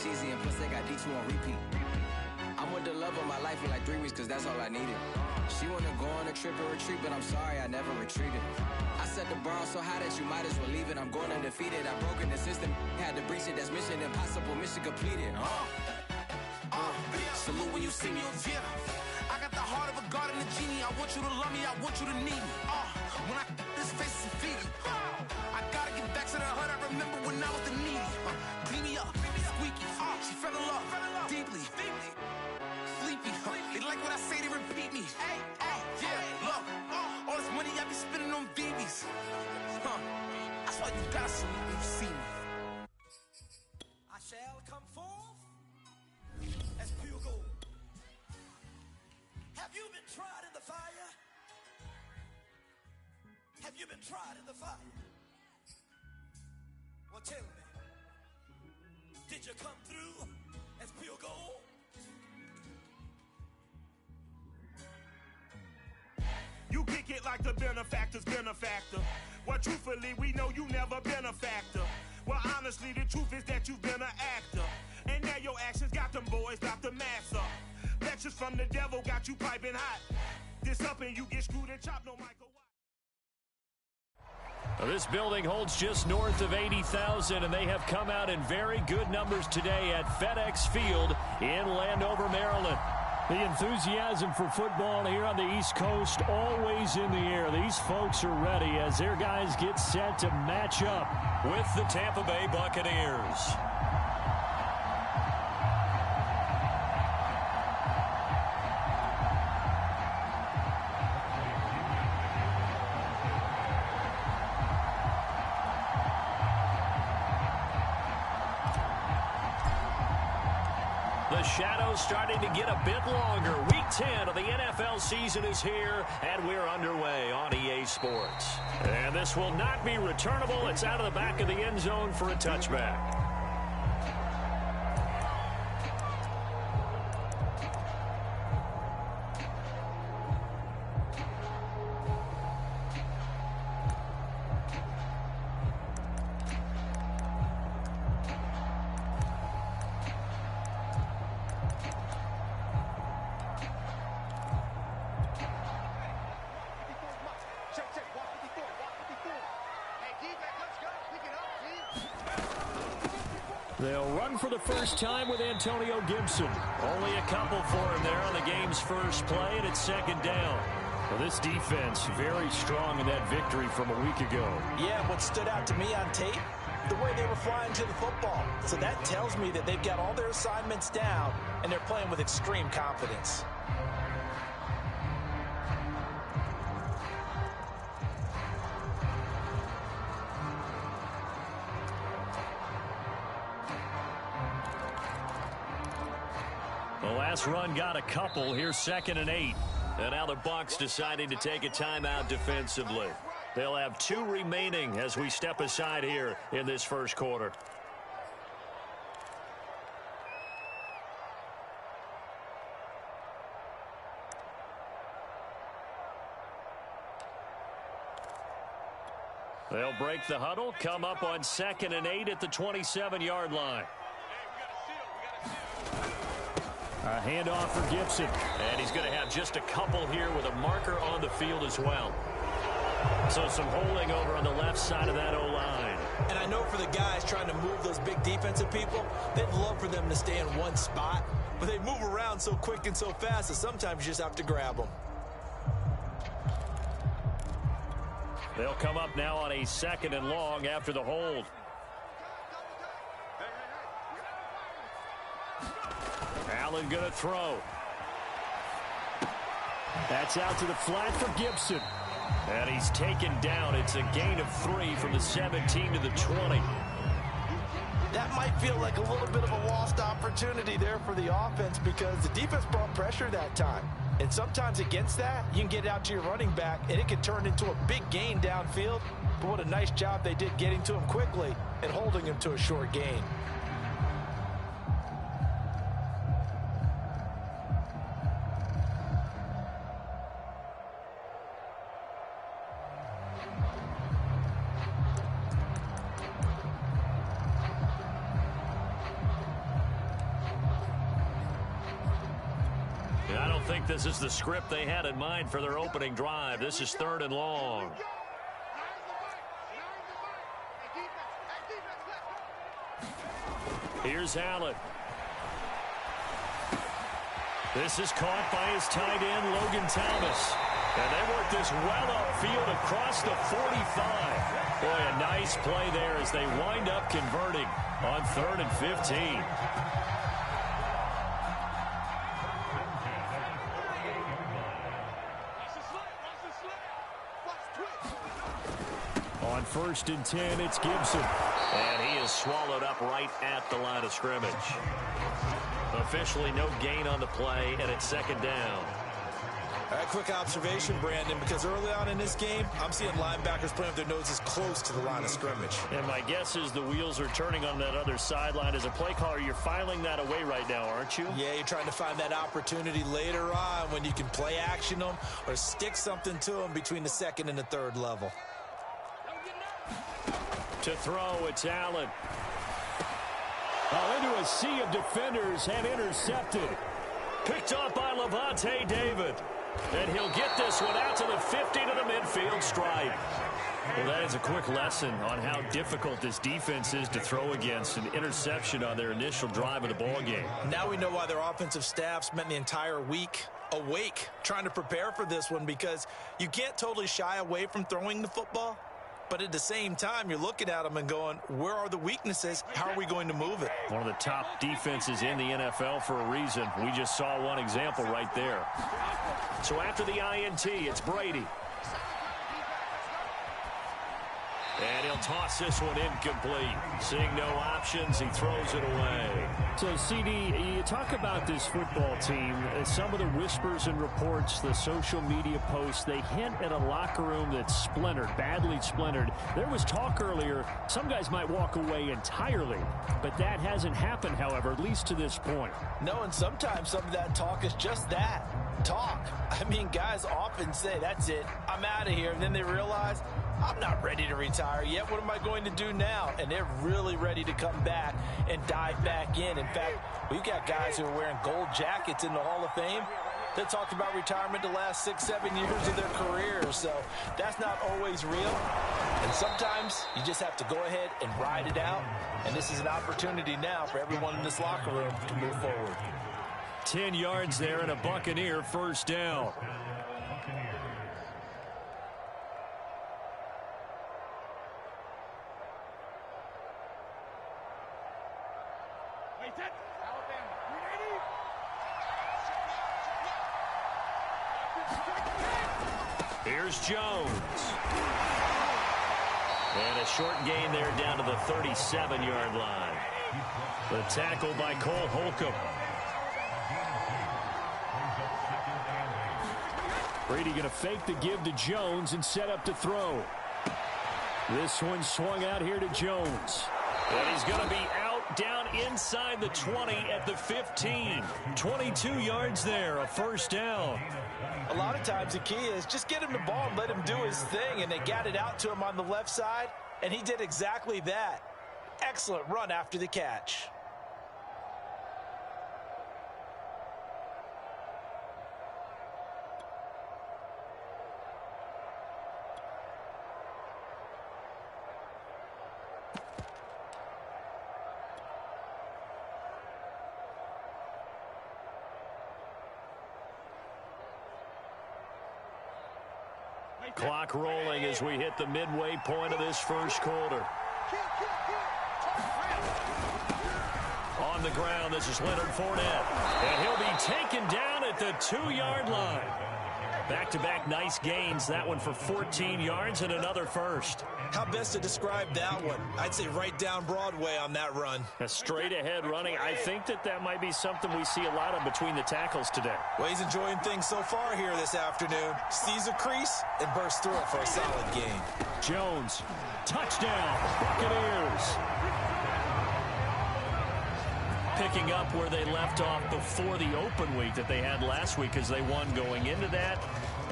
cheesy, and plus they got D2 on repeat. I'm with the love of my life for like 3 weeks, cause that's all I needed. She wanna go on a trip and retreat, but I'm sorry, I never retreated. I set the bar so high that you might as well leave it. I'm going undefeated, I've broken the system, had to breach it, that's mission impossible, mission completed. Salute when you see me, yeah. I got the heart of a god and a genie. I want you to love me, I want you to need me. When I this face is Fiji. I gotta get back to the hood, I remember when I was the needy. Clean me up, squeaky. She fell in love, deeply. Sleepy, they like what I say, they repeat me. Yeah, look, all this money I be spending on BBs. That's why you gotta salute when you see me. I shall come forth as pure gold. Have you been tried in the fire? Have you been tried in the fire? Well, tell me, did you come through as pure gold? You kick it like the benefactor's benefactor. Well, truthfully, we know you never been a factor. Well, honestly, the truth is that you've been an actor. And now your actions got them boys about to mass up. Lectures from the devil got you piping hot. This up and you get screwed and chopped, no Michael Watt. This building holds just north of 80,000, and they have come out in very good numbers today at FedEx Field in Landover, Maryland. The enthusiasm for football here on the East Coast always in the air. These folks are ready as their guys get set to match up with the Tampa Bay Buccaneers. The shadow's starting to get a bit longer. Week 10 of the NFL season is here, and we're underway on EA Sports. And this will not be returnable. It's out of the back of the end zone for a touchback. They'll run for the first time with Antonio Gibson. Only a couple for him there on the game's first play, and it's second down. Well, this defense very strong in that victory from a week ago. Yeah, what stood out to me on tape, the way they were flying to the football. So that tells me that they've got all their assignments down, and they're playing with extreme confidence. The last run got a couple. Here's 2nd and 8. And now the Bucs deciding to take a timeout defensively. They'll have 2 remaining as we step aside here in this first quarter. They'll break the huddle, come up on 2nd and 8 at the 27-yard line. A handoff for Gibson. And he's going to have just a couple here with a marker on the field as well. So some holding over on the left side of that O-line. And I know for the guys trying to move those big defensive people, they'd love for them to stay in one spot. But they move around so quick and so fast that sometimes you just have to grab them. They'll come up now on a 2nd and long after the hold. Allen going to throw. That's out to the flat for Gibson. And he's taken down. It's a gain of 3 from the 17 to the 20. That might feel like a little bit of a lost opportunity there for the offense because the defense brought pressure that time. And sometimes against that, you can get out to your running back, and it can turn into a big gain downfield. But what a nice job they did getting to him quickly and holding him to a short gain. I don't think this is the script they had in mind for their opening drive. This is 3rd and long. Here's Allen. This is caught by his tight end, Logan Thomas. And they work this well upfield across the 45. Boy, a nice play there as they wind up converting on 3rd and 15. On 1st and 10, it's Gibson. And he is swallowed up right at the line of scrimmage. Officially no gain on the play, and it's 2nd down. A quick observation, Brandon, because early on in this game, I'm seeing linebackers putting up their noses close to the line of scrimmage. And my guess is the wheels are turning on that other sideline. As a play caller, you're filing that away right now, aren't you? Yeah, you're trying to find that opportunity later on when you can play action them or stick something to them between the 2nd and the 3rd level. To throw, it's Allen. Into a sea of defenders and intercepted. Picked up by Levante David. And he'll get this one out to the 50 to the midfield stripe. Well, that is a quick lesson on how difficult this defense is to throw against. An interception on their initial drive of the ball game. Now we know why their offensive staff spent the entire week awake trying to prepare for this one, because you can't totally shy away from throwing the football. But at the same time, you're looking at them and going, where are the weaknesses? How are we going to move it? One of the top defenses in the NFL for a reason. We just saw one example right there. So after the INT, it's Brady. And he'll toss this one incomplete. Seeing no options, he throws it away. So, CD, you talk about this football team, some of the whispers and reports, the social media posts, they hint at a locker room that's splintered, badly splintered. There was talk earlier, some guys might walk away entirely, but that hasn't happened, however, at least to this point. No, and sometimes some of that talk is just that, talk. I mean, guys often say, that's it, I'm out of here, and then they realize, I'm not ready to retire yet. What am I going to do now? And they're really ready to come back and dive back in. In fact, we've got guys who are wearing gold jackets in the Hall of Fame that talked about retirement the last 6-7 years of their careers. So that's not always real. And sometimes you just have to go ahead and ride it out. And this is an opportunity now for everyone in this locker room to move forward. 10 yards there and a Buccaneer 1st down. Here's Jones. And a short gain there down to the 37-yard line. The tackle by Cole Holcomb. Brady going to fake the give to Jones and set up to throw. This one swung out here to Jones. And he's going to be out down inside the 20 at the 15. 22 yards there, a 1st down. A lot of times the key is just get him the ball and let him do his thing, and they got it out to him on the left side, and he did exactly that. Excellent run after the catch. Clock rolling as we hit the midway point of this 1st quarter. On the ground, this is Leonard Fournette. And he'll be taken down at the 2-yard line. Back-to-back nice gains. That one for 14 yards and another 1st. How best to describe that one? I'd say right down Broadway on that run. A straight-ahead running. I think that might be something we see a lot of between the tackles today. Well, he's enjoying things so far here this afternoon. Sees a crease and bursts through it for a solid game. Jones, touchdown, Buccaneers. Picking up where they left off before the open week that they had last week as they won going into that,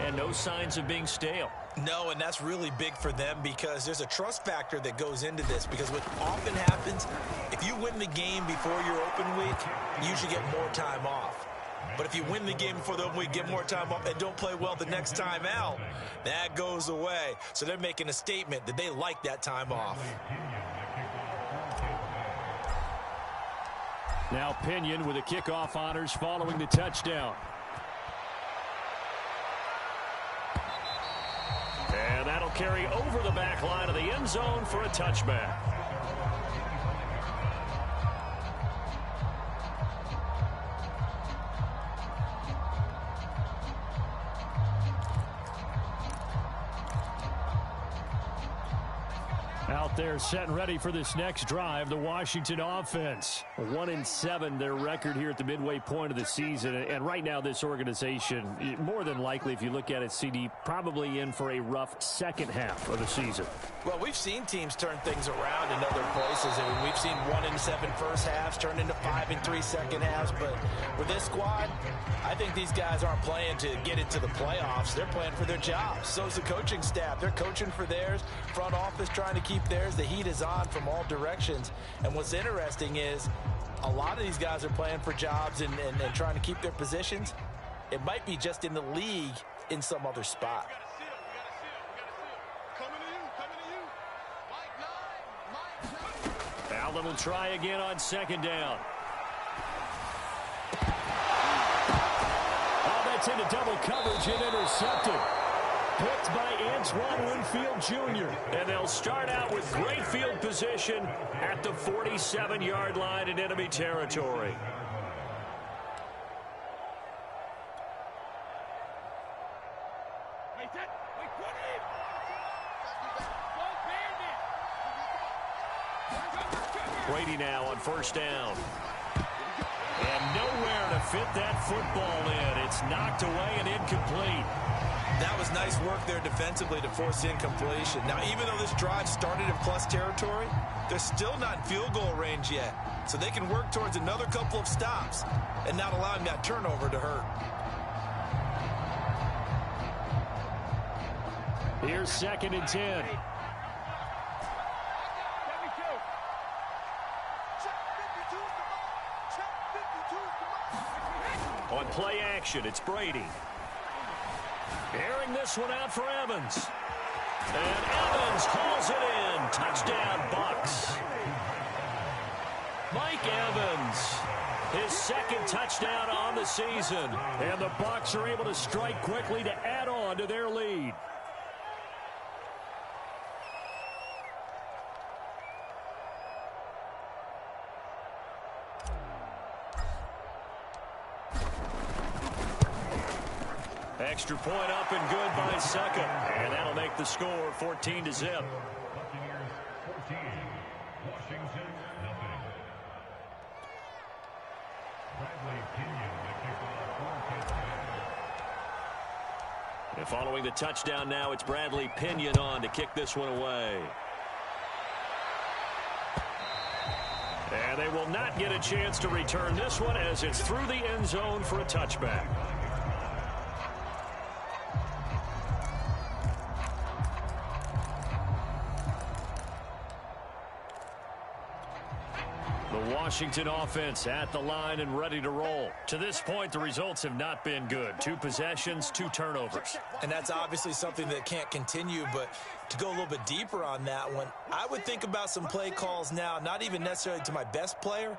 and no signs of being stale. No, and that's really big for them because there's a trust factor that goes into this, because what often happens, if you win the game before your open week, you usually get more time off. But if you win the game before the open week, get more time off, and don't play well the next time out, that goes away. So they're making a statement that they like that time off. Now Pinion with the kickoff honors following the touchdown. And that'll carry over the back line of the end zone for a touchback. Out there set and ready for this next drive, the Washington offense. 1-7 their record here at the midway point of the season. And right now this organization, more than likely if you look at it, CD, probably in for a rough second half of the season. Well, we've seen teams turn things around in other places. I mean, we've seen 1-7 first halves turn into 5-3 second halves. But with this squad, I think these guys aren't playing to get into the playoffs. They're playing for their jobs. So's the coaching staff. They're coaching for theirs. Front office trying to keep theirs. The heat is on from all directions. And what's interesting is a lot of these guys are playing for jobs and trying to keep their positions. It might be just in the league in some other spot. Allen will try again on second down. Oh, that's into double coverage and intercepted. Picked by Antoine Winfield Jr. And they'll start out with great field position at the 47-yard line in enemy territory. Brady now on first down. And nowhere to fit that football in. It's knocked away and incomplete. That was nice work there defensively to force incompletion. Now, even though this drive started in plus territory, they're still not in field goal range yet. So they can work towards another couple of stops and not allowing that turnover to hurt. Here's 2nd and 10. On play action, it's Brady. Airing this one out for Evans. And Evans hauls it in. Touchdown, Bucs. Mike Evans, his second touchdown on the season. And the Bucs are able to strike quickly to add on to their lead. Extra point up and good by Succa. And that'll make the score 14-0. And following the touchdown now, it's Bradley Pinion on to kick this one away. And they will not get a chance to return this one as it's through the end zone for a touchback. Washington offense at the line and ready to roll. To this point, the results have not been good. 2 possessions, 2 turnovers. And that's obviously something that can't continue, but to go a little bit deeper on that one, I would think about some play calls now, not even necessarily to my best player,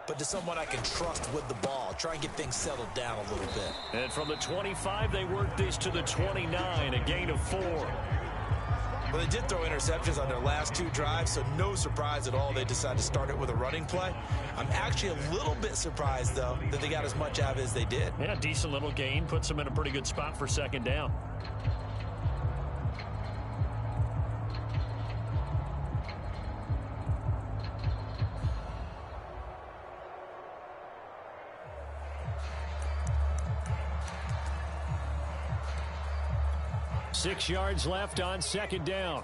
but to someone I can trust with the ball. Try and get things settled down a little bit. And from the 25, they worked this to the 29, a gain of 4. Well, they did throw interceptions on their last 2 drives, so no surprise at all they decided to start it with a running play. I'm actually a little bit surprised, though, that they got as much out of it as they did. Yeah, decent little gain. Puts them in a pretty good spot for second down. Six yards left on second down.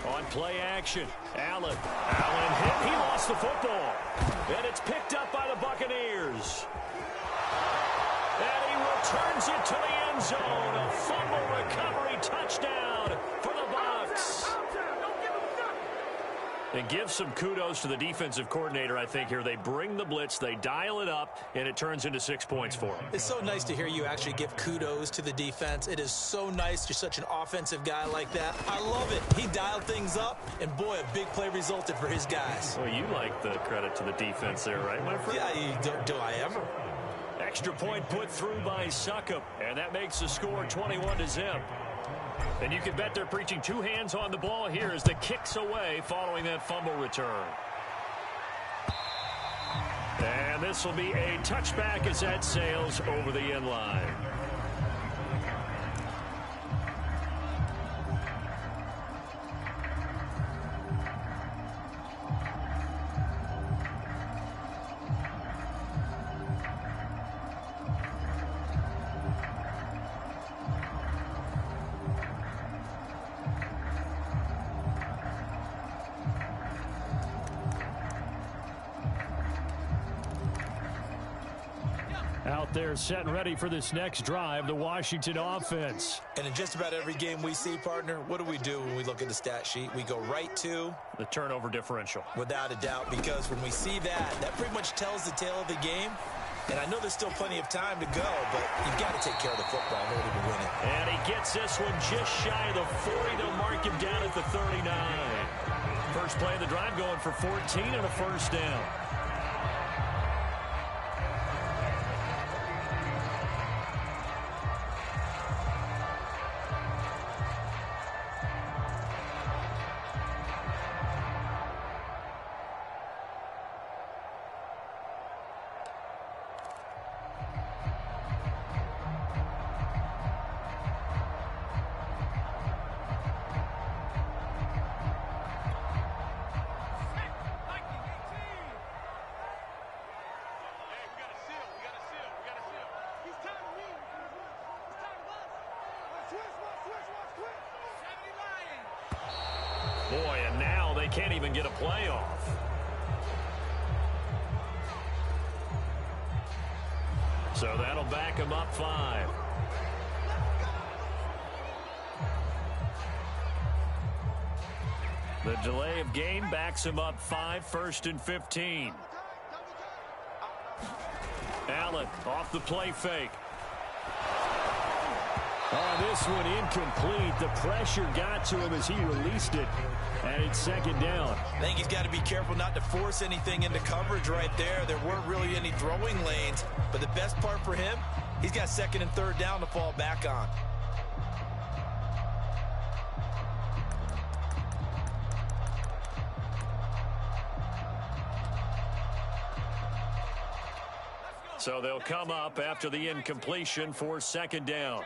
On play action, Allen hit. He lost the football. And it's picked up by the Buccaneers. And he returns it to the end zone. A fumble recovery touchdown for the Bucs. And give some kudos to the defensive coordinator, I think, here. They bring the blitz, they dial it up, and it turns into 6 points for them. It's so nice to hear you actually give kudos to the defense. It is so nice. You're such an offensive guy like that. I love it. He dialed things up, and boy, a big play resulted for his guys. Well, you like the credit to the defense there, right, my friend? Yeah, do I ever? Extra point put through by Succop, and that makes the score 21-0. And you can bet they're preaching two hands on the ball here as the kick's away following that fumble return. And this will be a touchback as that sails over the end line. Out there set and ready for this next drive, the Washington offense. And in just about every game we see, partner, what do we do when we look at the stat sheet? We go right to the turnover differential. Without a doubt, because when we see that, that pretty much tells the tale of the game. And I know there's still plenty of time to go, but you've got to take care of the football in order to win it. And he gets this one just shy of the 40. They'll mark him down at the 39. First play of the drive going for 14 and a first down. Boy, and now they can't even get a play off. So that'll back them up 5. The delay of game backs him up 5, 1st and 15. Allen off the play fake. Oh, this one incomplete. The pressure got to him as he released it, and it's second down. I think he's got to be careful not to force anything into coverage right there. There weren't really any throwing lanes, but the best part for him, he's got 2nd and 3rd down to fall back on. So they'll come up after the incompletion for 2nd down.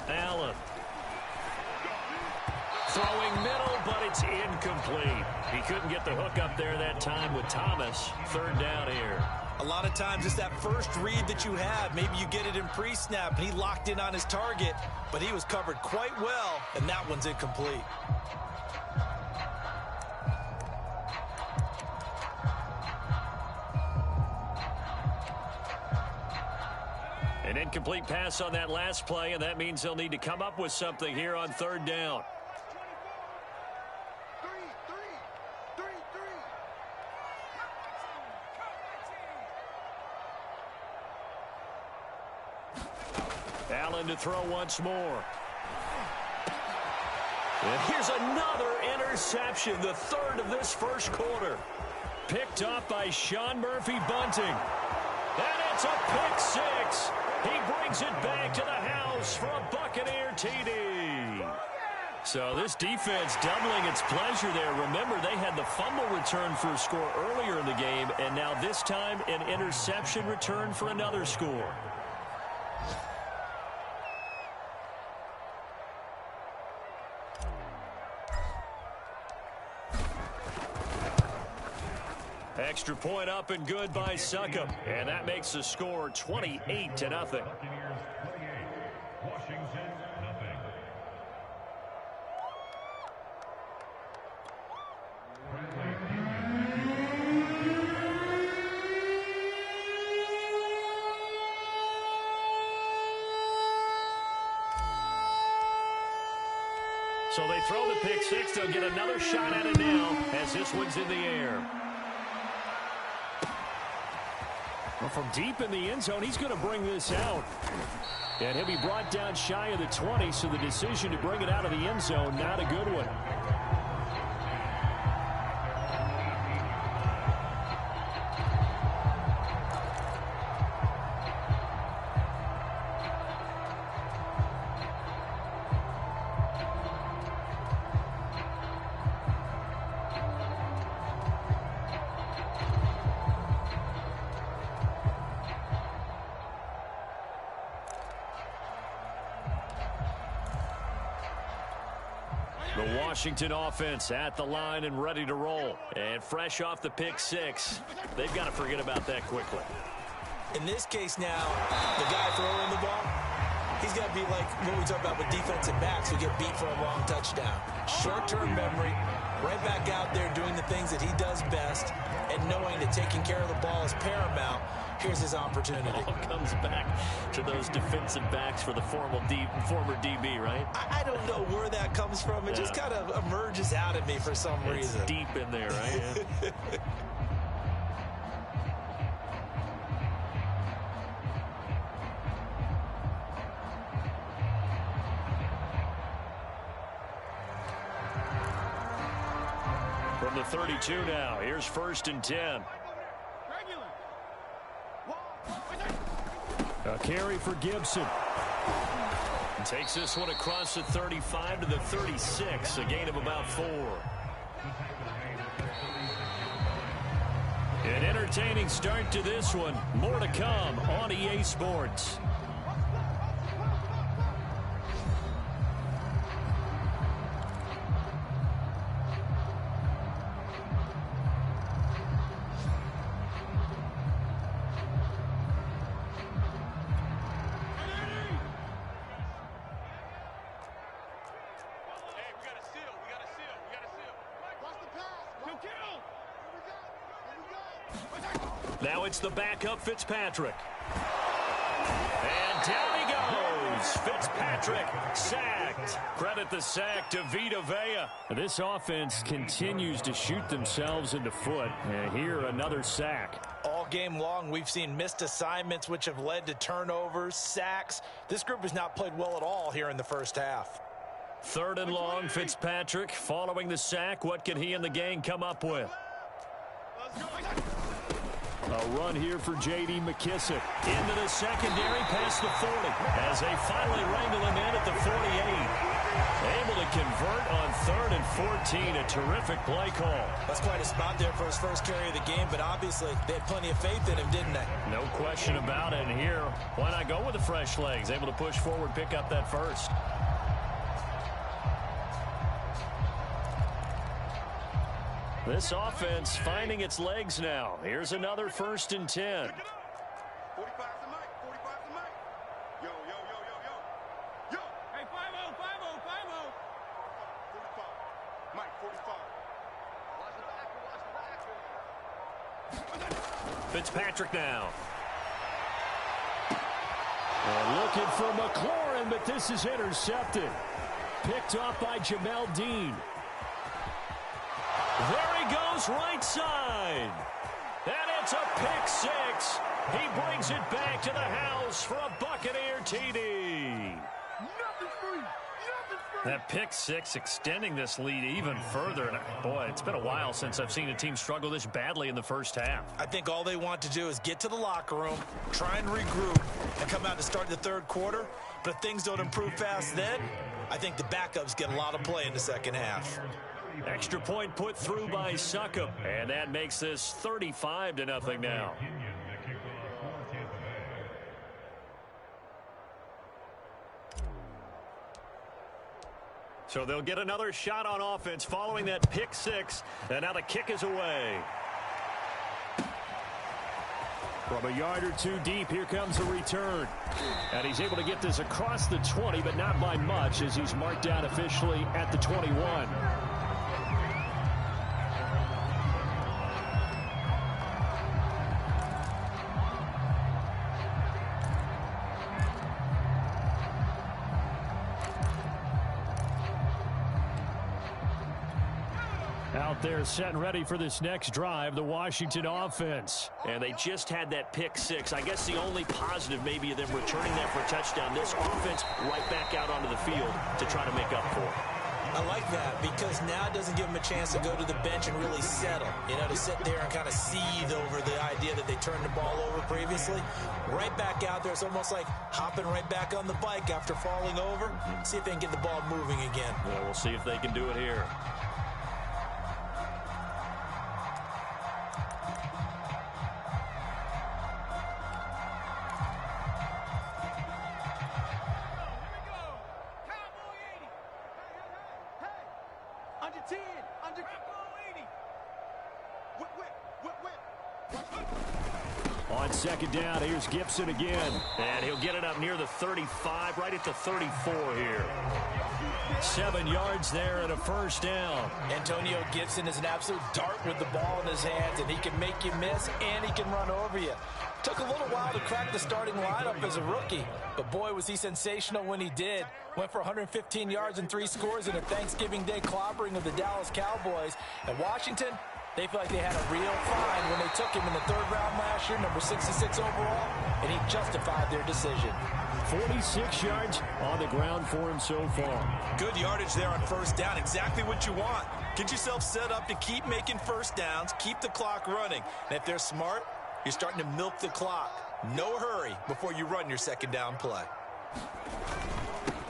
Allen. Throwing middle, but it's incomplete. He couldn't get the hook up there that time with Thomas. 3rd down here. A lot of times it's that first read that you have. Maybe you get it in pre-snap, and he locked in on his target, but he was covered quite well, and that one's incomplete. An incomplete pass on that last play, and that means they'll need to come up with something here on 3rd down. Allen to throw once more. And here's another interception, the 3rd of this first quarter. Picked up by Sean Murphy-Bunting. And it's a pick 6. He brings it back to the house for a Buccaneer TD. So this defense doubling its pleasure there. Remember, they had the fumble return for a score earlier in the game, and now this time an interception return for another score. Extra point up and good by Succop. And that makes the score 28-0. So they throw the pick six. They'll get another shot at it now as this one's in the air. Well, from deep in the end zone, he's going to bring this out. And he'll be brought down shy of the 20, so the decision to bring it out of the end zone, not a good one. The Washington offense at the line and ready to roll. And fresh off the pick six, they've got to forget about that quickly. In this case now, the guy throwing the ball, he's got to be like what we talk about with defensive backs who get beat for a long touchdown. Short-term memory, right back out there doing the things that he does best, and knowing that taking care of the ball is paramount. Here's his opportunity. All comes back to those defensive backs for the former DB, right? I don't know where that comes from. It just kind of emerges out at me for some reason. It's deep in there, right? Yeah. From the 32 now, here's 1st and 10. A carry for Gibson. Takes this one across the 35 to the 36, a gain of about 4. An entertaining start to this one. More to come on EA Sports. Now it's the backup Fitzpatrick. And down he goes. Fitzpatrick sacked. Credit the sack to Vita Vea. This offense continues to shoot themselves in the foot. And here another sack. All game long, we've seen missed assignments which have led to turnovers, sacks. This group has not played well at all here in the first half. 3rd and long, Fitzpatrick following the sack. What can he and the gang come up with? A run here for J.D. McKissick. Into the secondary past the 40 as they finally wrangle him in at the 48. Able to convert on 3rd and 14. A terrific play call. That's quite a spot there for his first carry of the game, but obviously they had plenty of faith in him, didn't they? No question about it. And here, why not go with the fresh legs? Able to push forward, pick up that first. This offense finding its legs now. Here's another 1st and 10. 45's the mic. 45's the mic. Yo, yo, yo, yo, yo. Yo. Hey, 5-0, 5-0, 5-0. 45. Mike, 45. Watch the back. Fitzpatrick now. And looking for McLaurin, but this is intercepted. Picked off by Jamel Dean. There he goes, right side. And it's a pick six. He brings it back to the house for a Buccaneer TD. That pick six extending this lead even further. And boy, it's been a while since I've seen a team struggle this badly in the first half. I think all they want to do is get to the locker room, try and regroup, and come out to start the 3rd quarter. But if things don't improve fast then, I think the backups get a lot of play in the second half. Extra point put through by Succop. And that makes this 35-0 now. So they'll get another shot on offense following that pick six. And now the kick is away. From a yard or two deep, here comes a return. And he's able to get this across the 20, but not by much as he's marked down officially at the 21. Out there set and ready for this next drive, the Washington offense. And they just had that pick six. I guess the only positive maybe of them returning that for a touchdown. This offense right back out onto the field to try to make up for it. I like that because now it doesn't give them a chance to go to the bench and really settle. You know, to sit there and kind of seethe over the idea that they turned the ball over previously. Right back out there. It's almost like hopping right back on the bike after falling over. See if they can get the ball moving again. Well, we'll see if they can do it here. On second down, here's Gibson again. And he'll get it up near the 35, right at the 34 here. 7 yards there and a first down. Antonio Gibson is an absolute dart with the ball in his hands, and he can make you miss, and he can run over you. Took a little while to crack the starting lineup as a rookie, but boy, was he sensational when he did. Went for 115 yards and 3 scores in a Thanksgiving Day clobbering of the Dallas Cowboys. And Washington, they feel like they had a real find when they took him in the 3rd round last year, number 66 overall, and he justified their decision. 46 yards on the ground for him so far. Good yardage there on first down. Exactly what you want. Get yourself set up to keep making first downs, keep the clock running. And if they're smart, you're starting to milk the clock. No hurry before you run your second down play.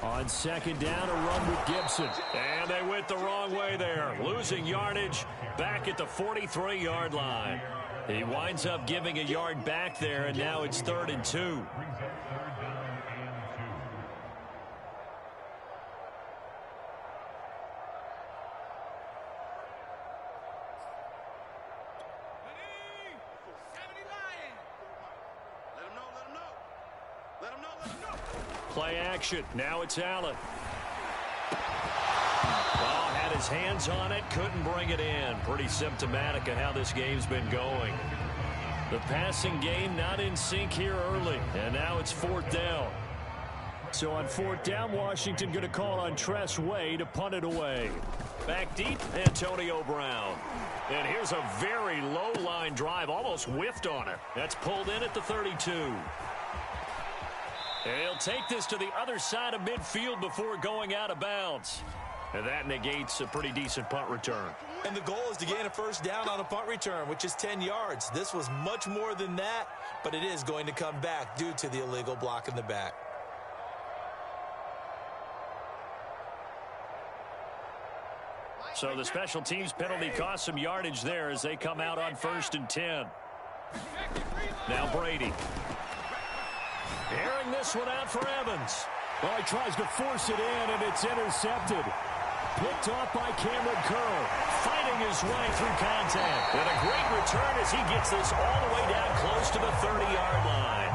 On second down, a run with Gibson. And they went the wrong way there. Losing yardage back at the 43-yard line. He winds up giving a yard back there, and now it's 3rd and 2. Play action. Now it's Allen. Well, had his hands on it, couldn't bring it in. Pretty symptomatic of how this game's been going. The passing game not in sync here early, and now it's 4th down. So on 4th down, Washington going to call on Tress Way to punt it away. Back deep, Antonio Brown. And here's a very low-line drive, almost whiffed on it. That's pulled in at the 32. And he'll take this to the other side of midfield before going out of bounds. And that negates a pretty decent punt return. And the goal is to gain a first down on a punt return, which is 10 yards. This was much more than that, but it is going to come back due to the illegal block in the back. So the special teams penalty cost some yardage there as they come out on 1st and 10. Now Brady. Airing this one out for Evans. Well, he tries to force it in, and it's intercepted. Picked off by Cameron Curl. Fighting his way through contact. And a great return as he gets this all the way down close to the 30-yard line.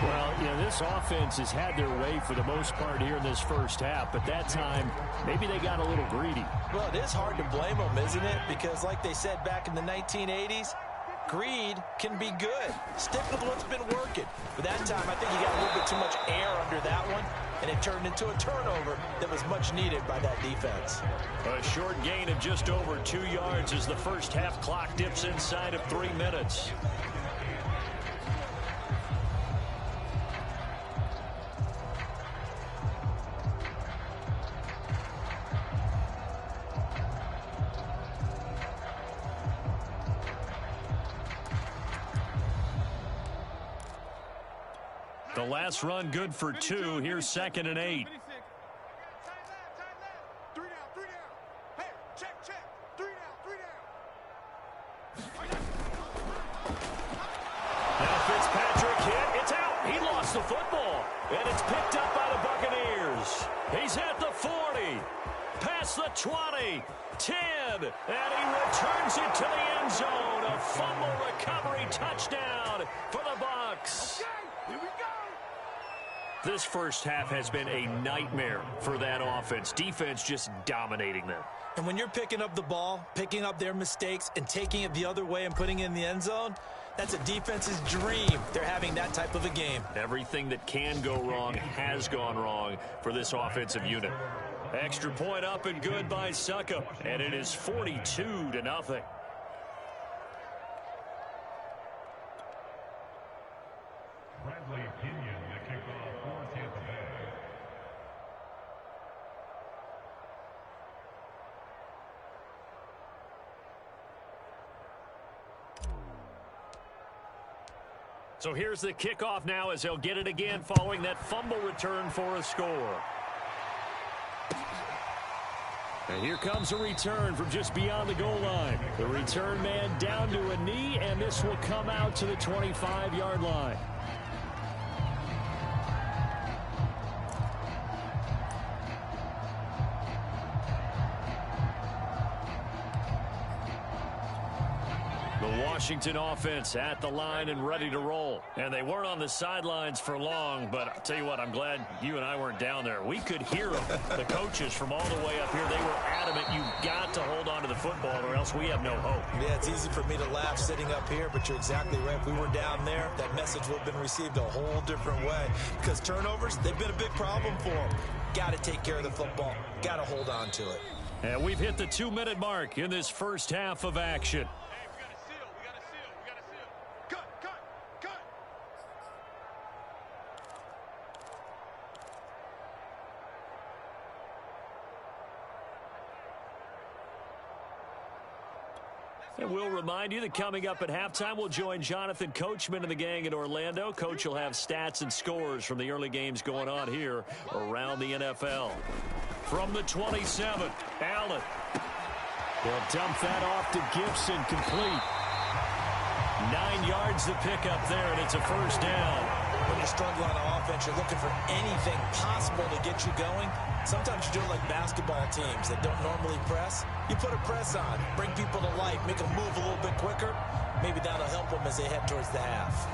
Well, you know, this offense has had their way for the most part here in this first half, but that time, maybe they got a little greedy. Well, it is hard to blame them, isn't it? Because like they said back in the 1980s, greed can be good. Stick with what's been working. But that time, I think you got a little bit too much air under that one, and it turned into a turnover that was much needed by that defense. A short gain of just over 2 yards as the first half clock dips inside of 3 minutes. The last run good for 2. Here's 2nd and 8. Now Fitzpatrick hit. It's out. He lost the football. And it's picked up by the Buccaneers. He's at the 40. Past the 20. 10. And he returns it to the end zone. A fumble recovery touchdown for the Bucs. Here we go. This first half has been a nightmare for that offense. Defense just dominating them. And when you're picking up the ball, picking up their mistakes, and taking it the other way and putting it in the end zone, that's a defense's dream. They're having that type of a game. Everything that can go wrong has gone wrong for this offensive unit. Extra point up and good by Succop, and it is 42-0. So here's the kickoff now as they'll get it again following that fumble return for a score. And here comes a return from just beyond the goal line. The return man down to a knee, and this will come out to the 25-yard line. Washington offense at the line and ready to roll. And they weren't on the sidelines for long, but I'll tell you what, I'm glad you and I weren't down there. We could hear them, the coaches from all the way up here. They were adamant, you've got to hold on to the football or else we have no hope. Yeah, it's easy for me to laugh sitting up here, but you're exactly right. If we were down there, that message would have been received a whole different way. Because turnovers, they've been a big problem for them. Got to take care of the football. Got to hold on to it. And we've hit the 2-minute mark in this first half of action. And we'll remind you that coming up at halftime, we'll join Jonathan Coachman and the gang in Orlando. Coach will have stats and scores from the early games going on here around the NFL. From the 27, Allen. They'll dump that off to Gibson, complete. 9 yards the pickup there, and it's a first down. When you're struggling on offense, you're looking for anything possible to get you going. Sometimes you do it like basketball teams that don't normally press. You put a press on, bring people to life, make them move a little bit quicker. Maybe that'll help them as they head towards the half.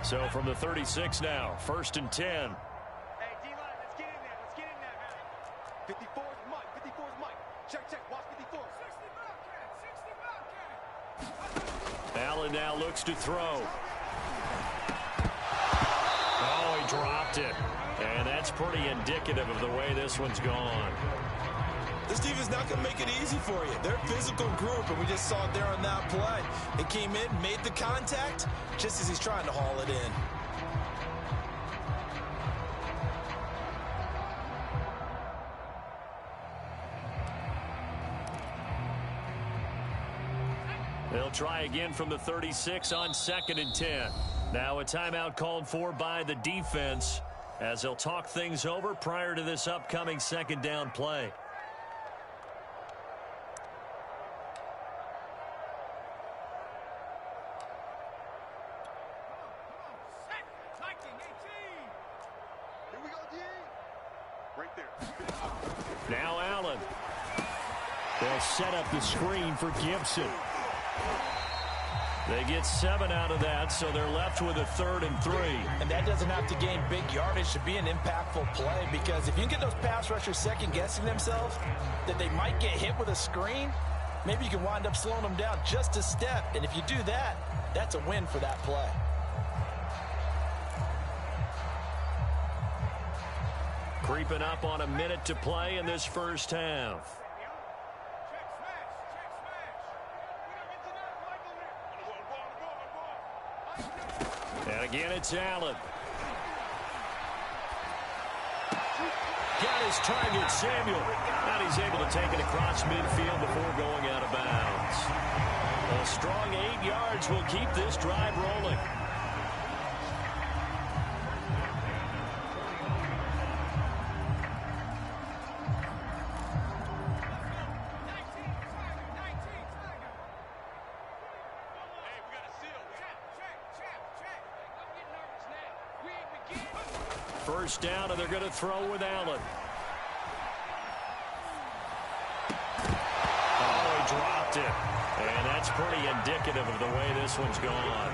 So from the 36 now, 1st and 10. Hey, D-line, let's get in there. Let's get in there, man. 54 is Mike. 54 is Mike. Check, check. Watch 54. 60 Bobcat. Allen now looks to throw. Oh, he dropped it. And that's pretty indicative of the way this one's gone. This defense not going to make it easy for you. They're a physical group, and we just saw it there on that play. It came in, made the contact, just as he's trying to haul it in. They'll try again from the 36 on 2nd and 10. Now a timeout called for by the defense as they'll talk things over prior to this upcoming 2nd down play. Here we go, D. Right there. Now Allen. They'll set up the screen for Gibson. They get 7 out of that, so they're left with a 3rd and 3. And that doesn't have to gain big yardage to be an impactful play, because if you can get those pass rushers second-guessing themselves that they might get hit with a screen, maybe you can wind up slowing them down just a step. And if you do that, that's a win for that play. Creeping up on a minute to play in this first half. And again, it's Allen. Got his target, Samuel. And he's able to take it across midfield before going out of bounds. A strong 8 yards will keep this drive rolling. First down, and they're going to throw with Allen. Oh, he dropped it. And that's pretty indicative of the way this one's gone.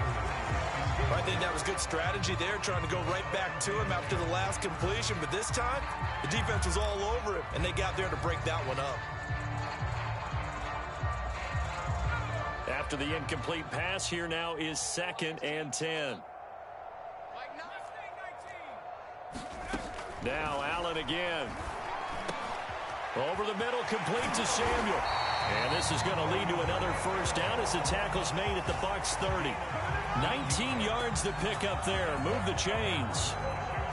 I think that was good strategy there, trying to go right back to him after the last completion. But this time, the defense was all over him, and they got there to break that one up. After the incomplete pass, here now is 2nd and 10. Now Allen again. Over the middle, complete to Samuel. And this is going to lead to another first down as the tackle's made at the Bucs 30. 19 yards to pick up there. Move the chains.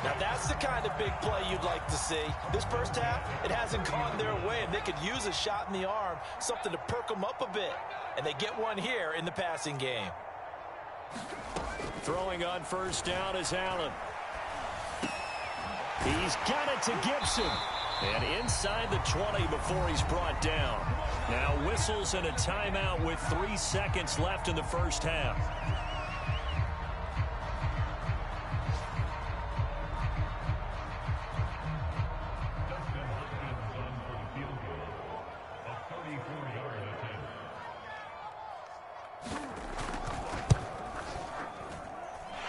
Now that's the kind of big play you'd like to see. This first half, it hasn't gone their way, and they could use a shot in the arm, something to perk them up a bit. And they get one here in the passing game. Throwing on first down is Allen. He's got it to Gibson. And inside the 20 before he's brought down. Now whistles and a timeout with 3 seconds left in the first half.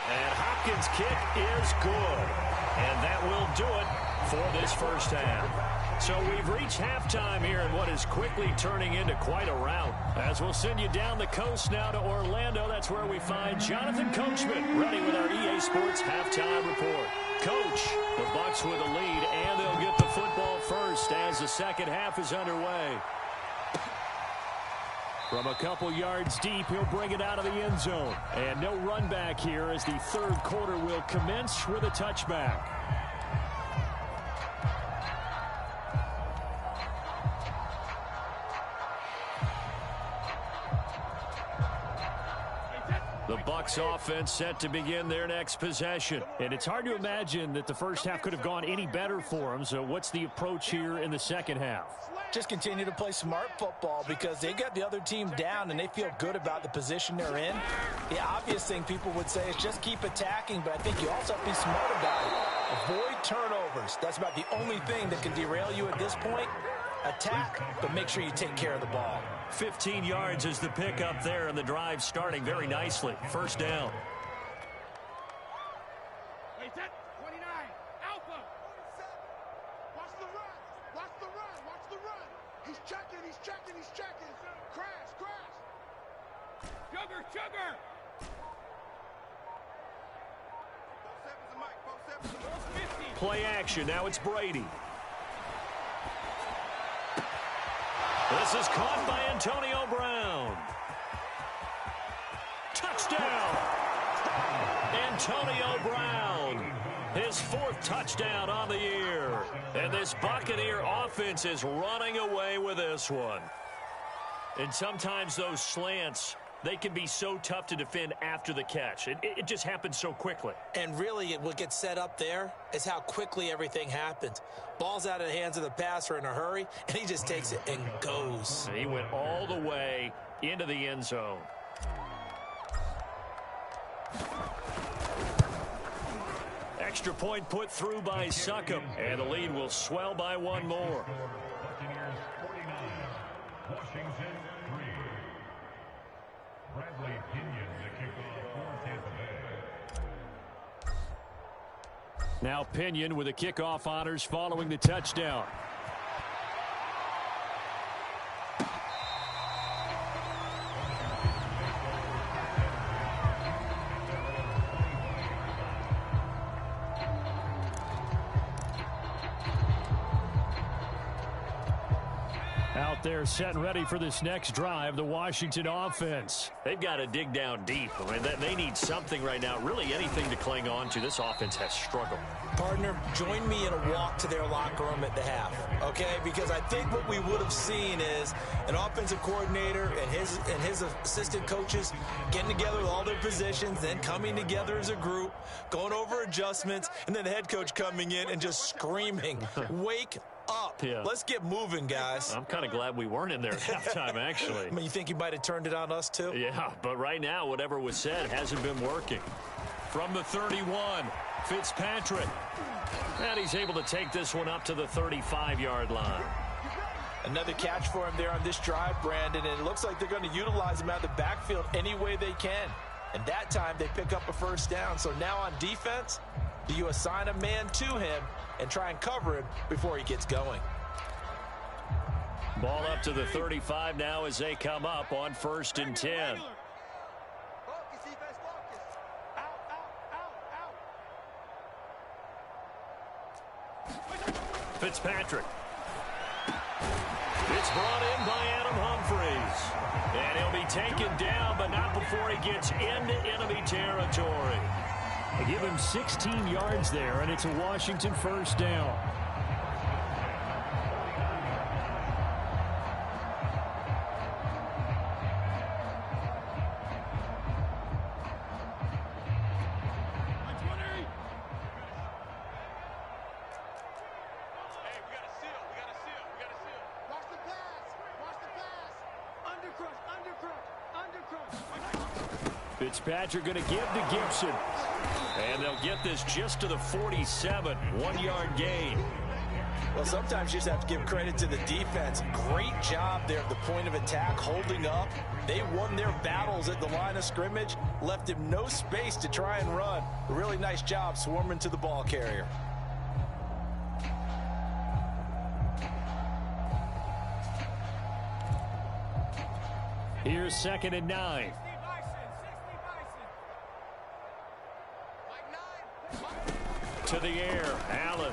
And Hopkins' kick is good. And that will do it for this first half. So we've reached halftime here in what is quickly turning into quite a rout. As we'll send you down the coast now to Orlando, that's where we find Jonathan Coachman ready with our EA Sports halftime report. Coach, the Bucs with the lead, and they'll get the football first as the second half is underway. From a couple yards deep, he'll bring it out of the end zone. And no run back here as the third quarter will commence with a touchback. The Bucs offense set to begin their next possession. And it's hard to imagine that the first half could have gone any better for them. So what's the approach here in the second half? Just continue to play smart football because they got the other team down and they feel good about the position they're in. The obvious thing people would say is just keep attacking, but I think you also have to be smart about it. Avoid turnovers. That's about the only thing that can derail you at this point. Attack, but make sure you take care of the ball. 15 yards is the pickup there, and the drive starting very nicely. First down. Wait, 29. Alpha. Watch the run. Watch the run. Watch the run. He's checking. He's checking. He's checking. Crash. Crash. Sugar. Play action. Now it's Brady. This is caught by Antonio Brown. Touchdown! Antonio Brown, his fourth touchdown on the year. And this Buccaneer offense is running away with this one. And sometimes those slants, they can be so tough to defend after the catch. It just happens so quickly. And really, what gets set up there is how quickly everything happens. Ball's out of the hands of the passer in a hurry, and he just takes it and goes. He went all the way into the end zone. Extra point put through by Succop, and the lead will swell by one more. Now Pinion with the kickoff honors following the touchdown. Out there set and ready for this next drive, the Washington offense. They've got to dig down deep. I mean, they need something right now, really anything to cling on to. This offense has struggled. Partner, join me in a walk to their locker room at the half, okay? Because I think what we would have seen is an offensive coordinator and his assistant coaches getting together with all their positions, then coming together as a group, going over adjustments, and then the head coach coming in and just screaming, wake up. Yeah. Let's get moving, guys. I'm kind of glad we weren't in there at halftime, actually. I mean, you think he might have turned it on us, too? Yeah, but right now, whatever was said hasn't been working. From the 31, Fitzpatrick. And he's able to take this one up to the 35-yard line. Another catch for him there on this drive, Brandon, and it looks like they're going to utilize him out of the backfield any way they can. And that time, they pick up a first down. So now on defense, do you assign a man to him and try and cover him before he gets going? Ball up to the 35 now as they come up on 1st and 10. Fitzpatrick. It's brought in by Adam Humphries. And he'll be taken down, but not before he gets into enemy territory. They give him 16 yards there, and it's a Washington first down. Fitzpatrick going to give to Gibson. And they'll get this just to the 47. 1-yard gain. Well, sometimes you just have to give credit to the defense. Great job there at the point of attack, holding up. They won their battles at the line of scrimmage, left him no space to try and run. A really nice job swarming to the ball carrier. Here's 2nd and 9. To the air, Allen.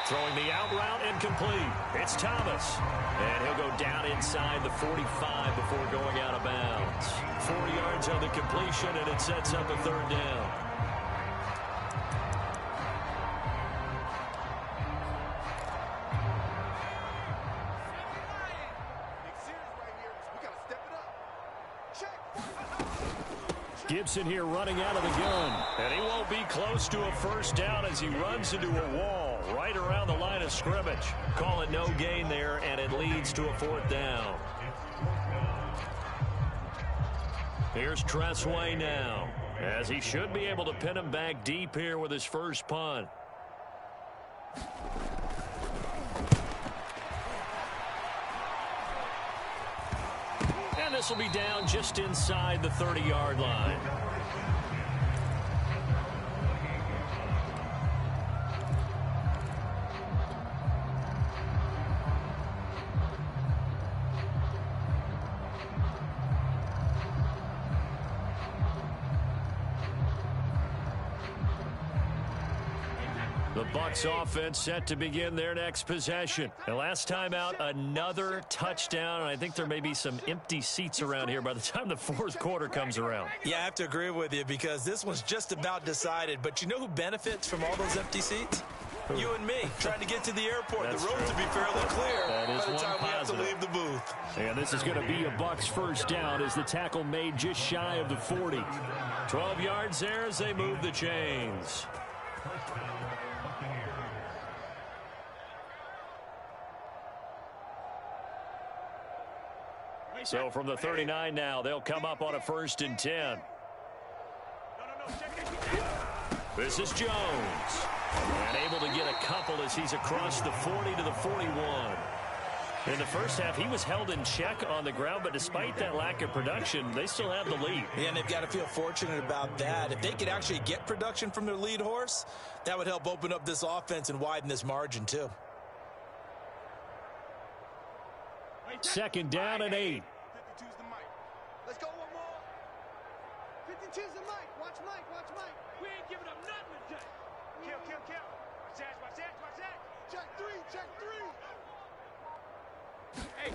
Throwing the out route incomplete. It's Thomas. And he'll go down inside the 45 before going out of bounds. 4 yards on the completion, and it sets up a 3rd down. Gibson here running out of the gun. And he won't be close to a first down as he runs into a wall right around the line of scrimmage. Call it no gain there, and it leads to a 4th down. Here's Tressway now, as he should be able to pin him back deep here with his first punt. And this will be down just inside the 30-yard line. The Bucs offense set to begin their next possession. And last time out, another touchdown. And I think there may be some empty seats around here by the time the 4th quarter comes around. Yeah, I have to agree with you because this one's just about decided. But you know who benefits from all those empty seats? You and me, trying to get to the airport. That's the road true. to be fairly clear That is by the one time we have to positive. leave the booth. And this is going to be a Bucs first down as the tackle made just shy of the 40. 12 yards there as they move the chains. So from the 39 now, they'll come up on a 1st and 10. This is Jones. And able to get a couple as he's across the 40 to the 41. In the first half, he was held in check on the ground, but despite that lack of production, they still have the lead. Yeah, and they've got to feel fortunate about that. If they could actually get production from their lead horse, that would help open up this offense and widen this margin, too. 2nd down and 8. 52's the mic. Let's go one more. 52's the mic. Watch Mike. Watch Mike. We ain't giving up nothing today. Kill. Watch that. Check 3. Hey,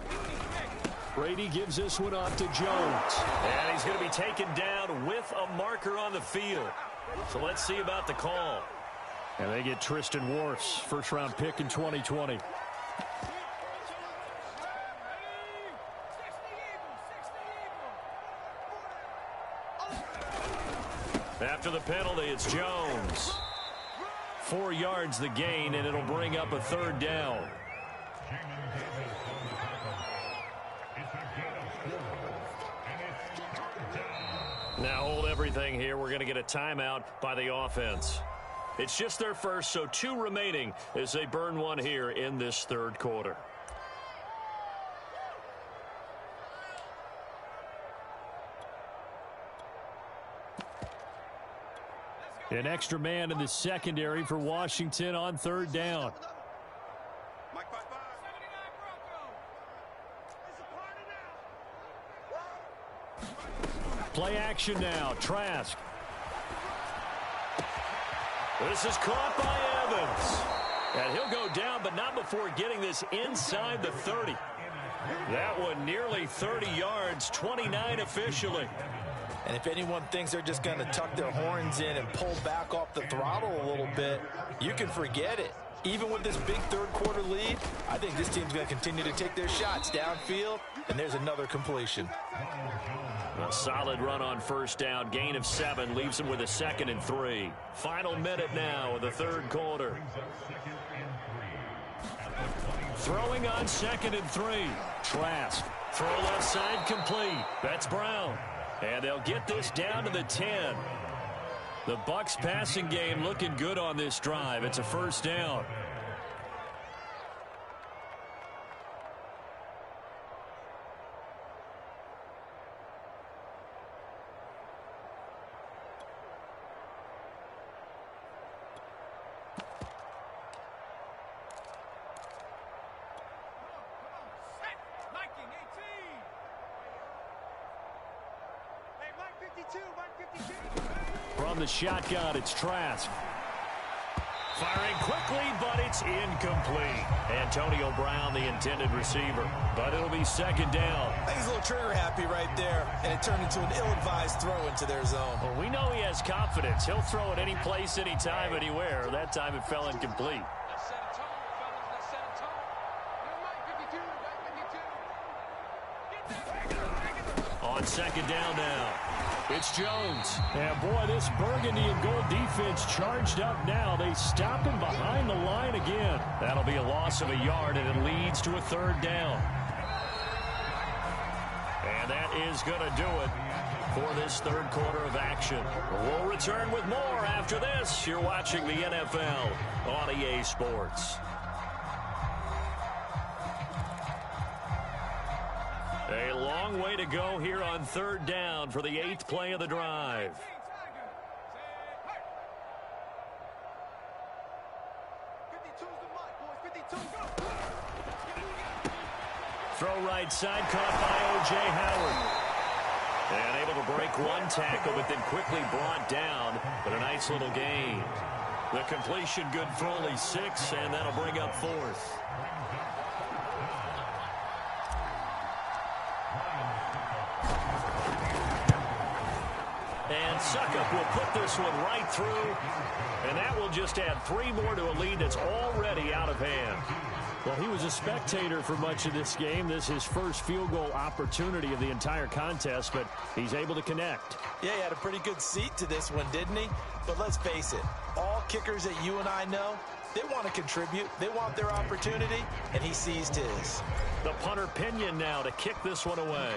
Brady gives this one off to Jones. And he's going to be taken down with a marker on the field. So let's see about the call. And they get Tristan Wirfs, first-round pick in 2020. After the penalty, it's Jones. 4 yards the gain, and it'll bring up a 3rd down. Now hold everything here. We're going to get a timeout by the offense. It's just their first, so 2 remaining as they burn one here in this 3rd quarter. An extra man in the secondary for Washington on 3rd down. Mike 5-5. It's a party now. Play action now. Trask. This is caught by Evans. And he'll go down, but not before getting this inside the 30. That one nearly 30 yards, 29 officially. And if anyone thinks they're just going to tuck their horns in and pull back off the throttle a little bit, you can forget it. Even with this big third-quarter lead, I think this team's going to continue to take their shots downfield, and there's another completion. A solid run on first down, gain of 7, leaves them with a 2nd and 3. Final minute now of the third quarter. Throwing on 2nd and 3. Trask. Throw left side complete. That's Brown. And they'll get this down to the 10. The Bucs passing game looking good on this drive. It's a first down. From the shotgun, it's Trask. Firing quickly, but it's incomplete. Antonio Brown, the intended receiver. But it'll be 2nd down. I think he's a little trigger happy right there, and it turned into an ill-advised throw into their zone. Well, we know he has confidence. He'll throw it any place, anytime, anywhere. That time it fell incomplete. On 2nd down now. It's Jones. And boy, this burgundy and gold defense charged up now. They stop him behind the line again. That'll be a loss of a yard, and it leads to a 3rd down. And that is going to do it for this third quarter of action. We'll return with more after this. You're watching the NFL on EA Sports. A long way to go here on 3rd down for the 8th play of the drive. Throw right side, caught by O.J. Howard. And able to break one tackle, but then quickly brought down. But a nice little gain. The completion good for only 6, and that'll bring up 4th. And Suckup will put this one right through, and that will just add 3 more to a lead that's already out of hand. Well, he was a spectator for much of this game. This is his first field goal opportunity of the entire contest, but he's able to connect. Yeah, he had a pretty good seat to this one, didn't he? But let's face it, all kickers that you and I know, they want to contribute. They want their opportunity, and he seized his. The punter Pinion now to kick this one away.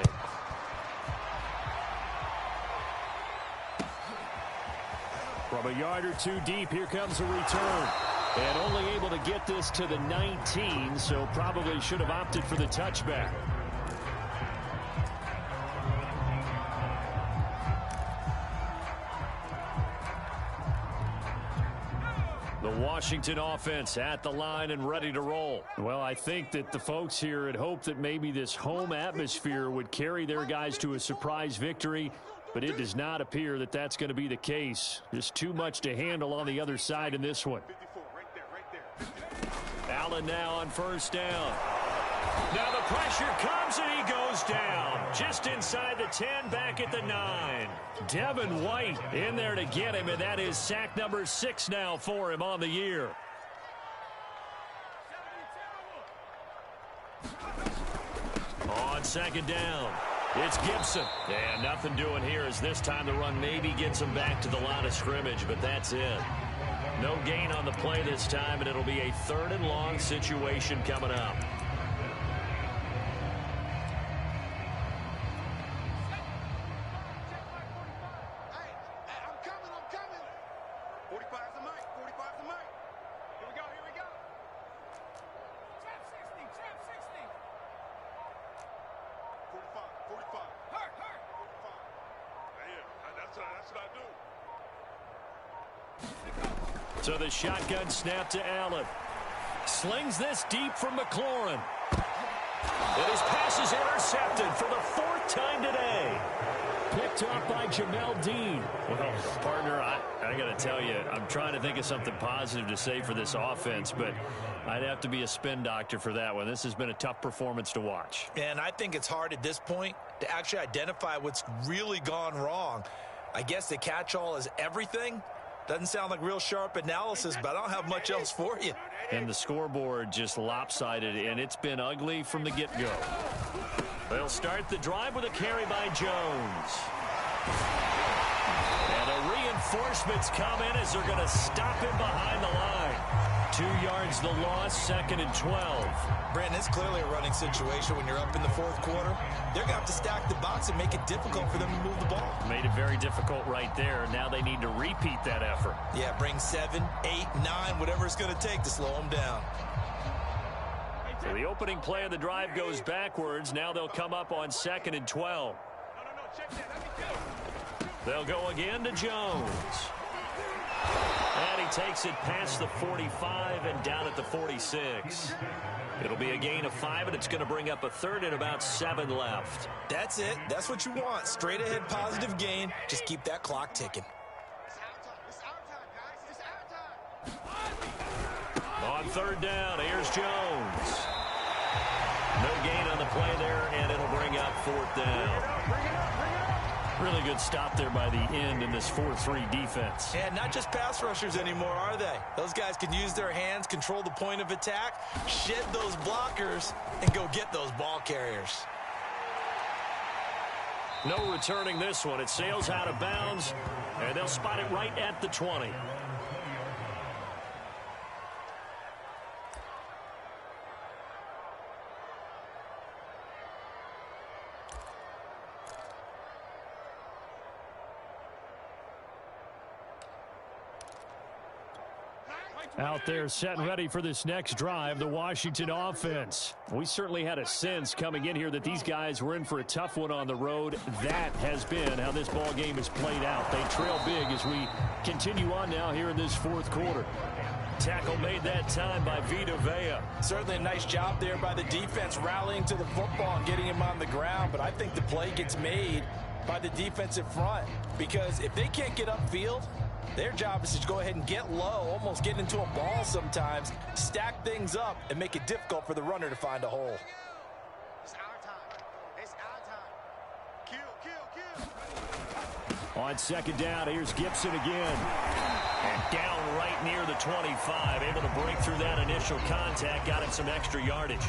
From a yard or 2 deep, here comes a return. And only able to get this to the 19, so probably should have opted for the touchback. The Washington offense at the line and ready to roll. Well, I think that the folks here had hoped that maybe this home atmosphere would carry their guys to a surprise victory, but it does not appear that that's going to be the case. Just too much to handle on the other side in this one. Allen now on first down. Now the pressure comes and he goes down. Just inside the 10, back at the 9. Devin White in there to get him, and that is sack number 6 now for him on the year. On 2nd down, it's Gibson. And nothing doing here as this time the run maybe gets him back to the line of scrimmage, but that's it. No gain on the play this time, and it'll be a 3rd and long situation coming up. So the shotgun snap to Allen. Slings this deep from McLaurin. And his pass is intercepted for the 4th time today. picked off by Jamel Dean. Well, partner, I got to tell you, I'm trying to think of something positive to say for this offense, but I'd have to be a spin doctor for that one. This has been a tough performance to watch. And I think it's hard at this point to actually identify what's really gone wrong. I guess the catch-all is everything. Doesn't sound like real sharp analysis, but I don't have much else for you. And the scoreboard just lopsided, and it's been ugly from the get-go. They'll start the drive with a carry by Jones. And a reinforcement's come in as they're going to stop him behind the line. 2 yards the loss, 2nd and 12. Brandon, it's clearly a running situation when you're up in the fourth quarter. They're going to have to stack the box and make it difficult for them to move the ball. Made it very difficult right there. Now they need to repeat that effort. Yeah, bring 7, 8, 9, whatever it's going to take to slow them down. So the opening play of the drive goes backwards. Now they'll come up on 2nd and 12. They'll go again to Jones. And he takes it past the 45 and down at the 46. It'll be a gain of 5, and it's going to bring up a 3rd and about 7 left. That's it. That's what you want. Straight ahead positive gain. Just keep that clock ticking. On 3rd down, here's Jones. No gain on the play there, and it'll bring up 4th down. Really good stop there by the end in this 4-3 defense. And not just pass rushers anymore, are they? Those guys can use their hands, control the point of attack, shed those blockers, and go get those ball carriers. No returning this one. It sails out of bounds, and they'll spot it right at the 20. Out there set and ready for this next drive, the Washington offense. We certainly had a sense coming in here that these guys were in for a tough one on the road. That has been how this ball game has played out. They trail big as we continue on now here in this 4th quarter. Tackle made that time by Vita Vea. Certainly a nice job there by the defense rallying to the football and getting him on the ground, but I think the play gets made by the defensive front because if they can't get upfield, their job is to go ahead and get low, almost get into a ball sometimes, stack things up, and make it difficult for the runner to find a hole. It's our time. It's our time. Kill. On 2nd down, here's Gibson again. And down right near the 25, able to break through that initial contact, got him some extra yardage.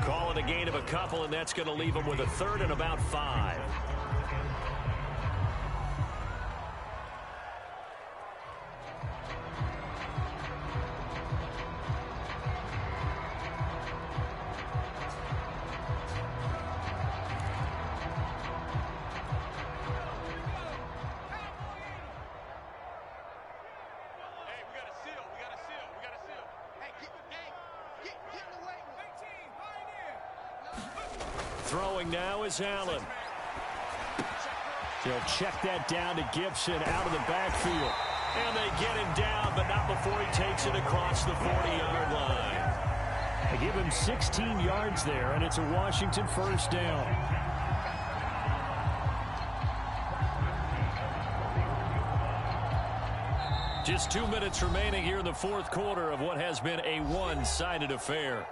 Call it a gain of a couple, and that's going to leave him with a 3rd and about 5. Throwing now is Allen. They'll check that down to Gibson out of the backfield. And they get him down, but not before he takes it across the 40-yard line. They give him 16 yards there, and it's a Washington 1st down. Just 2 minutes remaining here in the 4th quarter of what has been a one-sided affair.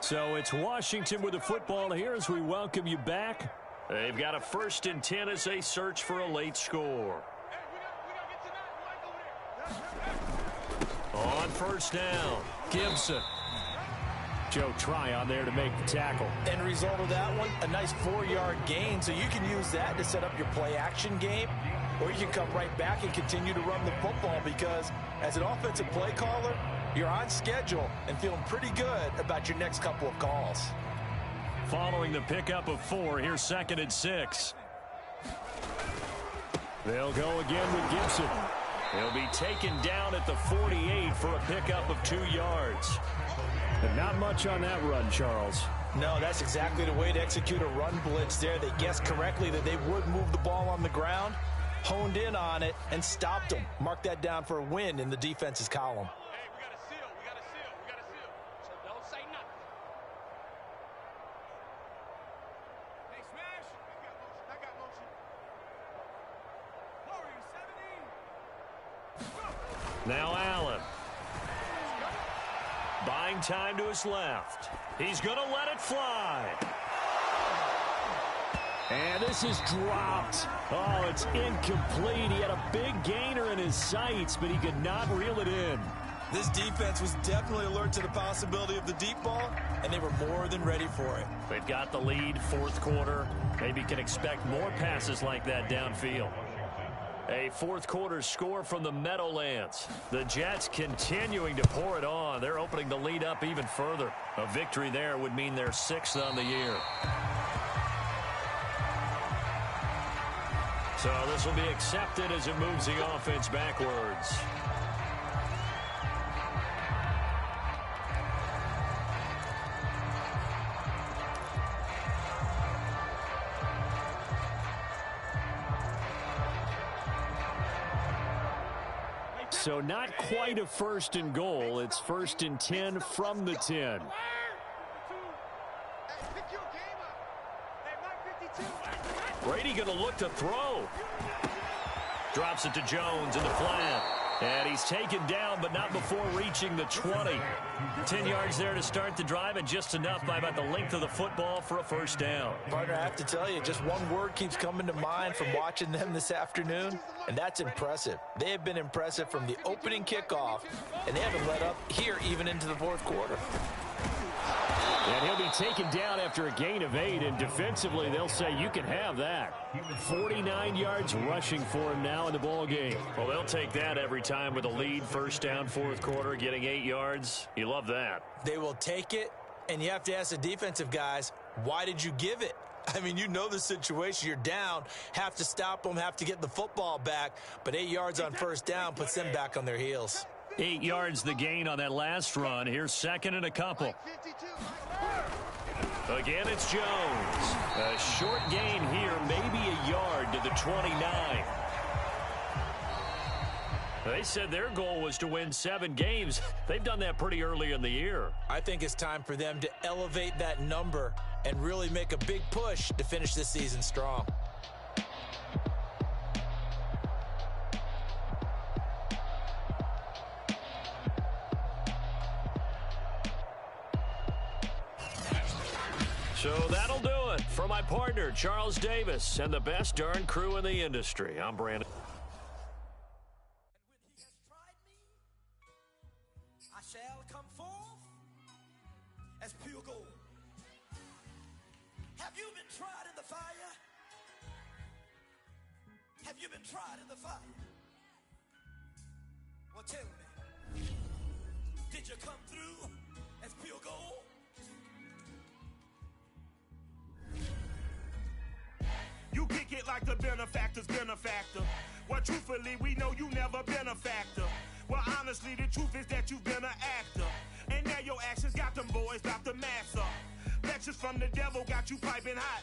So it's Washington with the football here as we welcome you back. They've got a 1st and 10 as they search for a late score. On 1st down, Gibson. Joe Tryon there to make the tackle. End result of that one, a nice 4-yard gain, so you can use that to set up your play-action game, or you can come right back and continue to run the football because as an offensive play caller, you're on schedule and feeling pretty good about your next couple of calls. Following the pickup of 4, here's 2nd and 6. They'll go again with Gibson. He'll be taken down at the 48 for a pickup of 2 yards. And not much on that run, Charles. No, that's exactly the way to execute a run blitz there. They guessed correctly that they would move the ball on the ground. honed in on it and stopped them. Mark that down for a win in the defense's column. Hey, we got a seal. We got a seal. We got a seal. So don't say nothing. Hey, smash. I got motion. Warrior 17. Now Allen. Buying time to his left. He's going to let it fly. And this is dropped. Oh, it's incomplete. He had a big gainer in his sights, but he could not reel it in. This defense was definitely alert to the possibility of the deep ball, and they were more than ready for it. They've got the lead, fourth quarter. Maybe can expect more passes like that downfield. A fourth quarter score from the Meadowlands. The Jets continuing to pour it on. They're opening the lead up even further. A victory there would mean they're 6th on the year. So this will be accepted as it moves the offense backwards. So not quite a 1st and goal. It's 1st and 10 from the 10. Brady going to look to throw. Drops it to Jones in the flat. And he's taken down, but not before reaching the 20. 10 yards there to start the drive, and just enough by about the length of the football for a first down. Partner, I have to tell you, just one word keeps coming to mind from watching them this afternoon, and that's impressive. They have been impressive from the opening kickoff, and they haven't let up here even into the fourth quarter. And he'll be taken down after a gain of 8, and defensively they'll say you can have that. 49 yards rushing for him now in the ball game. Well, they'll take that every time with a lead, first down, fourth quarter, getting 8 yards. You love that. They will take it, and you have to ask the defensive guys, why did you give it? I mean, you know the situation. You're down, have to stop them, have to get the football back, but 8 yards on first down puts them back on their heels. 8 yards the gain on that last run. Here's 2nd and a couple. Again, it's Jones. A short gain here, maybe a yard to the 29. They said their goal was to win 7 games. They've done that pretty early in the year. I think it's time for them to elevate that number and really make a big push to finish this season strong. So that'll do it for my partner, Charles Davis, and the best darn crew in the industry. I'm Brandon. And when he has tried me, I shall come forth as pure gold. Have you been tried in the fire? Have you been tried in the fire? Well, tell me, did you come through as pure gold? You kick it like the benefactor's benefactor. Well, truthfully, we know you never been a factor. Well, honestly, the truth is that you've been an actor. And now your actions got them boys, drop the mask up. Lectures from the devil got you piping hot.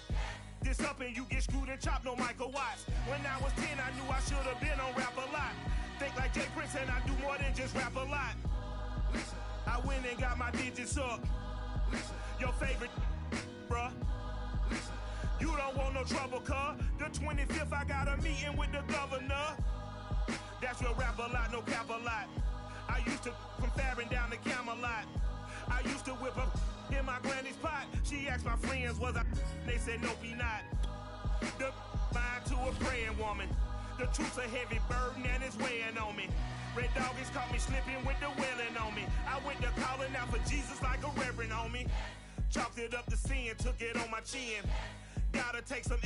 This up and you get screwed and chopped, no Michael Watts. When I was 10, I knew I should have been on rap a lot. Think like Jay Prince and I do more than just rap a lot. I went and got my digits up. Your favorite, bruh. You don't want no trouble, cuz. The 25th, I got a meeting with the governor. That's real rap a lot, no cap a lot. I used to from Farron down to Camelot. I used to whip up in my granny's pot. She asked my friends, was I? They said, nope, he not. The mind to a praying woman. The truth's a heavy burden and it's weighing on me. Red Doggies caught me slipping with the wailing on me. I went to calling out for Jesus like a reverend on me. Chalked it up to sin, took it on my chin. Gotta take some